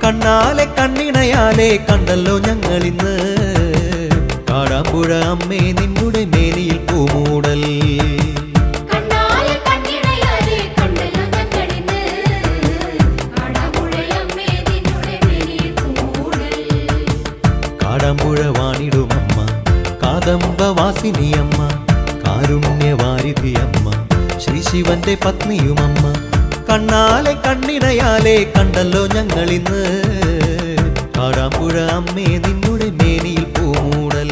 കണ്ണാലെ കണ്ണിണയാലെ കണ്ടല്ലോ ഞങ്ങളിന്ന് കാടാമ്പുഴ അമ്മേ നിന്നുടെ മേനിയിൽ പൂമൂടൽ. കാടാമ്പുഴ വാണിടുമമ്മ കാദംബവാസിനിയമ്മ കാരുണ്യവാരിധിയമ്മ ശ്രീ ശിവന്റെ പത്നിയുമമ്മ. കണ്ണാലെ കണ്ണിണയാലെ കണ്ടല്ലോ ഞങ്ങളിന്ന് കാടാമ്പുഴ അമ്മേ നിന്നുടെ മേനിയിൽ പൂമൂടൽ.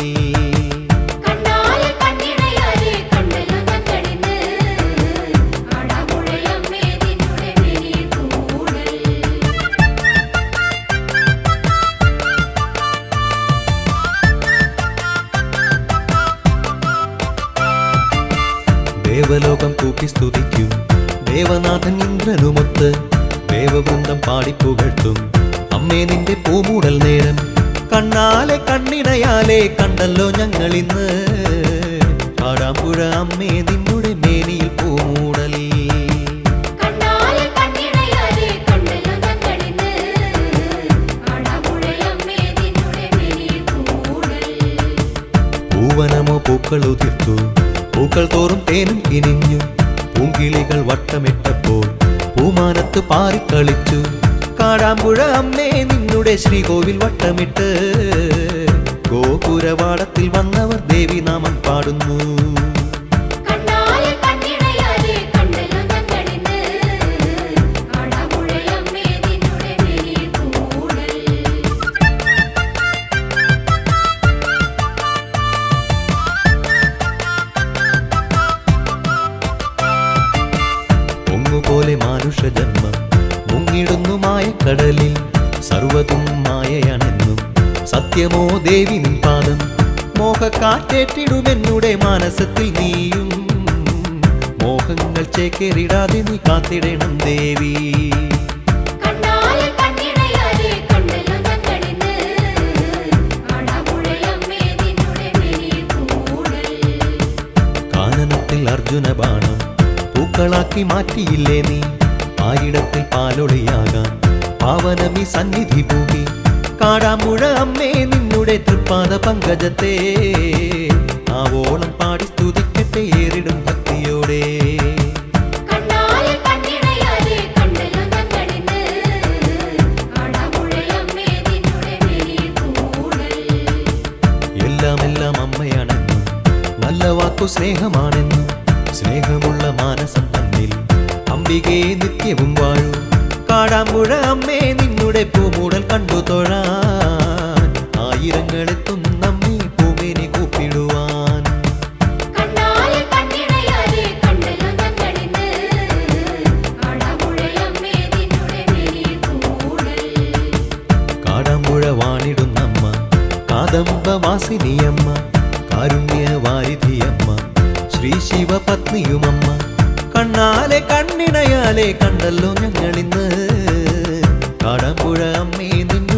ദേവലോകം കൂപ്പി സ്തുതിക്കും ദേവനാഥൻ ഇന്ദ്രനുമൊത്ത് ദേവവൃന്ദം പാടിപ്പുകഴ്ത്തും അമ്മേ നിന്റെ പൂമൂടൽ നേരം. കണ്ണാലെ കണ്ണിണയാലെ കണ്ടല്ലോ ഞങ്ങളിന്ന് കാടാമ്പുഴ അമ്മേ നിന്നുടെ മേനിയിൽ പൂമൂടൽ. പൂവനമോ പൂക്കളുതിർത്തു പൂക്കൾ തോറും തേനും കിനിഞ്ഞു പൂങ്കിളികൾ വട്ടമിട്ടപ്പോൾ പൂമാനത്ത് പാറിക്കളിച്ചു. കാടാമ്പുഴ അമ്മേ നിന്നുടെ ശ്രീകോവിൽ വട്ടമിട്ട് ഗോപുരവാടത്തിൽ വന്നവർ ദേവി നാമം പാടുന്നു. പോലെ മാനുഷജന്മം മുങ്ങിടുന്നു മായക്കടലിൽ സർവ്വതും മായയാണെന്നും സത്യമോ ദേവി നിൻ പാദം. മോഹക്കാറ്റേറ്റിടുമെന്നുടെ മാനസത്തിൽ നീയും മോഹങ്ങൾ ചേക്കേറിടാതെ നീ കാത്തിടണം ദേവി. കാനനത്തിൽ അർജുന ബാണം പൂക്കളാക്കി മാറ്റിയില്ലേ നീ ആയിടത്തിൽ പാലൊളിയാകാൻ പാവനമീ സന്നിധി പൂകി. കാടാമ്പുഴ അമ്മേ നിന്നുടെ തൃപ്പാദ പങ്കജത്തെ ആവോളം പാടി സ്തുതിക്കട്ടെ ഏറിടും ഭക്തിയോടെ. എല്ലാം അമ്മയാണെന്നും നല്ല വാക്കു സ്നേഹമാണെന്നും സ്നേഹമുള്ള മാനസം തന്നിൽ അംബികേ നിത്യവും വാഴൂ. കാടാമ്പുഴ അമ്മേ നിന്നുടെ പൂമൂടൽ കണ്ടു തൊഴാൻ ആയിരങ്ങളെത്തും നമ്മെ പൂമേനി കൂപ്പിടുവാൻ. കാടാമ്പുഴ വാണിടുന്നമ്മ കാദംബവാസിനിയമ്മ കാരുണ്യവാരിധിയമ്മ ശ്രീ ശിവപത്നിയുമമ്മ. കണ്ണാലെ കണ്ണിണയാലെ കണ്ടല്ലോ ഞങ്ങളിന്ന് കാടാമ്പുഴ അമ്മേ നിന്നു